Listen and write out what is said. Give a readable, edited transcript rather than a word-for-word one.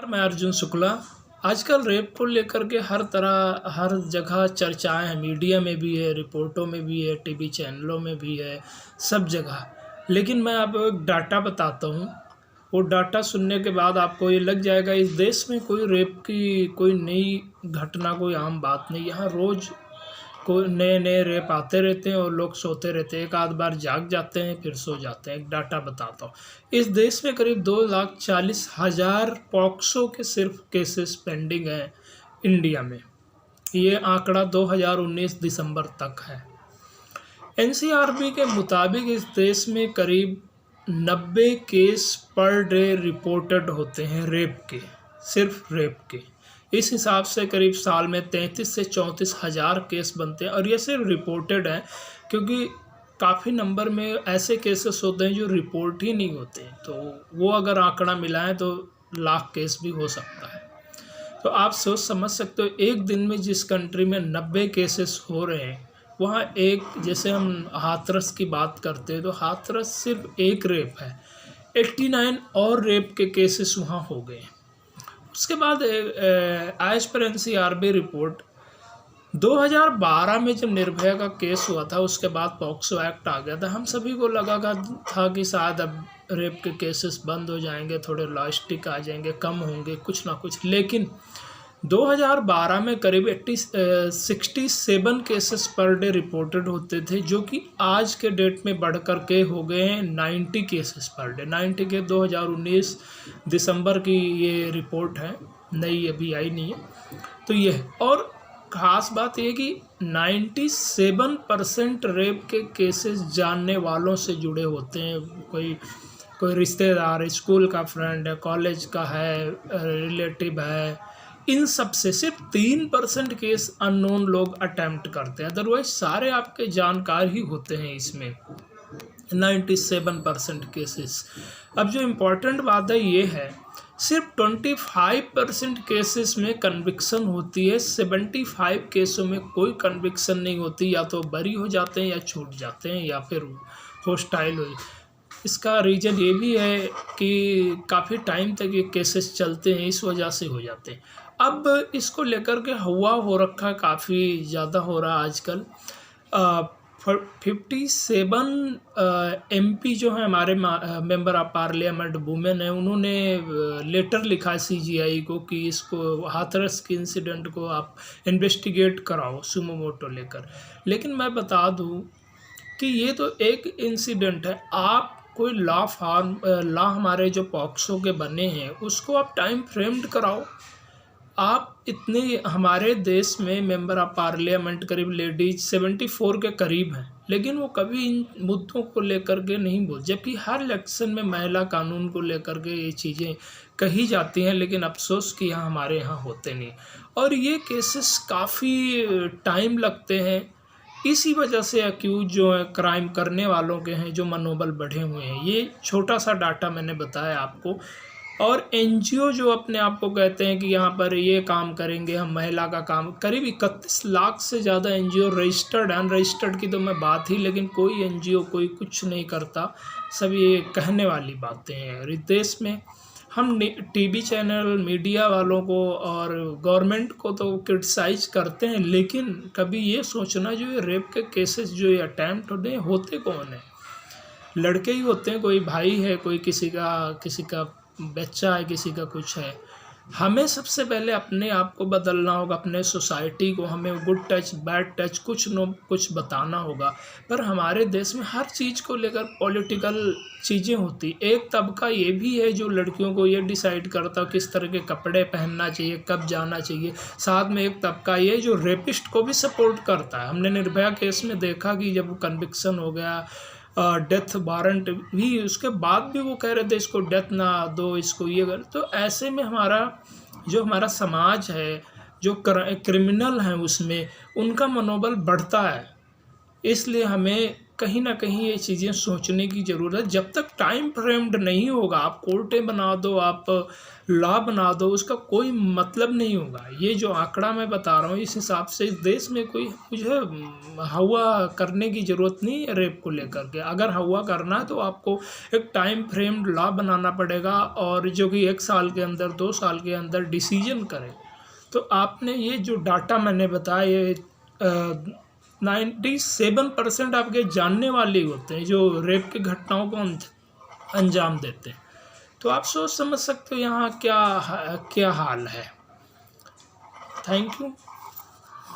मैं अर्जुन शुक्ला। आजकल रेप को लेकर के हर जगह चर्चाएं हैं, मीडिया में भी है, रिपोर्टों में भी है, टीवी चैनलों में भी है, सब जगह। लेकिन मैं आपको एक डाटा बताता हूँ। वो डाटा सुनने के बाद आपको ये लग जाएगा इस देश में कोई रेप की कोई नई घटना, कोई आम बात नहीं। यहाँ रोज़ कोई नए नए रेप आते रहते हैं और लोग सोते रहते हैं, एक आध बार जाग जाते हैं फिर सो जाते हैं। एक डाटा बताता हूँ, इस देश में करीब 2,40,000 पॉक्सो के सिर्फ केसेस पेंडिंग हैं इंडिया में। ये आंकड़ा 2019 दिसंबर तक है। एनसीआरबी के मुताबिक इस देश में करीब 90 केस पर डे रिपोर्टेड होते हैं रेप के, सिर्फ रेप के। इस हिसाब से करीब साल में 33 से 34 हज़ार केस बनते हैं, और ये सिर्फ रिपोर्टेड हैं, क्योंकि काफ़ी नंबर में ऐसे केसेस होते हैं जो रिपोर्ट ही नहीं होते। तो वो अगर आंकड़ा मिलाएं तो लाख केस भी हो सकता है। तो आप सोच समझ सकते हो, एक दिन में जिस कंट्री में 90 केसेस हो रहे हैं, वहाँ एक, जैसे हम हाथरस की बात करते हैं तो हाथरस सिर्फ एक रेप है, 89 और रेप के केसेस वहाँ हो गए। उसके बाद एज पर एनसीआरबी रिपोर्ट 2012 में जब निर्भया का केस हुआ था, उसके बाद पॉक्सो एक्ट आ गया था। हम सभी को लगा था कि शायद अब रेप के केसेस बंद हो जाएंगे, थोड़े लॉजिस्टिक आ जाएंगे, कम होंगे, कुछ ना कुछ। लेकिन 2012 में करीब 67 केसेस पर डे रिपोर्टेड होते थे, जो कि आज के डेट में बढ़कर के हो गए हैं 90 केसेस पर डे। 90 के 2019 दिसंबर की ये रिपोर्ट है, नई अभी आई नहीं है। तो ये है, और ख़ास बात ये कि 97% रेप के केसेस जानने वालों से जुड़े होते हैं। कोई रिश्तेदार, स्कूल का फ्रेंड है, कॉलेज का है, रिलेटिव है। इन सब से सिर्फ 3% केस अननोन लोग अटेम्प्ट करते हैं, अदरवाइज सारे आपके जानकार ही होते हैं इसमें 97% केसेस। अब जो इम्पोर्टेंट बात है ये है, सिर्फ 25% केसेस में कन्विक्शन होती है, 75 केसों में कोई कन्विक्शन नहीं होती। या तो बरी हो जाते हैं, या छूट जाते हैं, या फिर हॉस्टाइल हो। इसका रीज़न ये भी है कि काफ़ी टाइम तक ये केसेस चलते हैं, इस वजह से हो जाते हैं। अब इसको लेकर के हवा हो रखा, काफ़ी ज़्यादा हो रहा आजकल। 57 एमपी जो है हमारे मेंबर ऑफ पार्लियामेंट वुमेन है, उन्होंने लेटर लिखा सीजीआई को कि इसको हाथरस के इंसिडेंट को आप इन्वेस्टिगेट कराओ सुमो मोटो लेकर। लेकिन मैं बता दूं कि ये तो एक इंसिडेंट है। आप कोई लॉ हमारे जो पॉक्सो के बने हैं उसको आप टाइम फ्रेम्ड कराओ। आप इतने, हमारे देश में मेंबर ऑफ पार्लियामेंट करीब लेडीज 74 के करीब हैं, लेकिन वो कभी इन मुद्दों को लेकर के नहीं बोल, जबकि हर इलेक्शन में महिला कानून को लेकर के ये चीज़ें कही जाती हैं, लेकिन अफसोस कि यहाँ हमारे यहाँ होते नहीं। और ये केसेस काफ़ी टाइम लगते हैं। इसी वजह से अक्यूज जो है क्राइम करने वालों के हैं, जो मनोबल बढ़े हुए हैं। ये छोटा सा डाटा मैंने बताया आपको। और एनजीओ जो अपने आप को कहते हैं कि यहाँ पर ये काम करेंगे, हम महिला का काम, करीब 31 लाख से ज़्यादा एनजीओ रजिस्टर्ड, अनरजिस्टर्ड की तो मैं बात ही, लेकिन कोई एनजीओ कोई कुछ नहीं करता। सब ये कहने वाली बातें हैं। और इस देश में हम टीवी चैनल, मीडिया वालों को और गवर्नमेंट को तो क्रिटिसाइज करते हैं, लेकिन कभी ये सोचना, जो ये रेप के केसेस जो ये अटैम्प्ट होते हैं, होते कौन है? लड़के ही होते हैं, कोई भाई है, कोई किसी का बच्चा है, किसी का कुछ है। हमें सबसे पहले अपने आप को बदलना होगा, अपने सोसाइटी को हमें गुड टच, बैड टच, कुछ बताना होगा। पर हमारे देश में हर चीज़ को लेकर पॉलिटिकल चीज़ें होती। एक तबका ये भी है जो लड़कियों को ये डिसाइड करता किस तरह के कपड़े पहनना चाहिए, कब जाना चाहिए। साथ में एक तबका ये जो रेपिस्ट को भी सपोर्ट करता है। हमने निर्भया केस में देखा कि जब कन्विक्शन हो गया, डेथ वारंट भी, उसके बाद भी वो कह रहे थे इसको डेथ ना दो, इसको ये कर। तो ऐसे में हमारा समाज है, जो क्रिमिनल हैं उसमें उनका मनोबल बढ़ता है। इसलिए हमें कहीं ना कहीं ये चीज़ें सोचने की ज़रूरत है। जब तक टाइम फ्रेम्ड नहीं होगा, आप कोर्टें बना दो, आप लॉ बना दो, उसका कोई मतलब नहीं होगा। ये जो आंकड़ा मैं बता रहा हूँ, इस हिसाब से इस देश में कोई मुझे हवा करने की ज़रूरत नहीं है रेप को लेकर के। अगर हवा करना है तो आपको एक टाइम फ्रेम्ड लॉ बनाना पड़ेगा, और जो कि 1 साल के अंदर 2 साल के अंदर डिसीजन करे। तो आपने ये जो डाटा मैंने बताया, ये 97% आपके जानने वाले होते हैं जो रेप की घटनाओं को अंजाम देते हैं। तो आप सोच समझ सकते हो यहाँ क्या क्या हाल है। Thank you.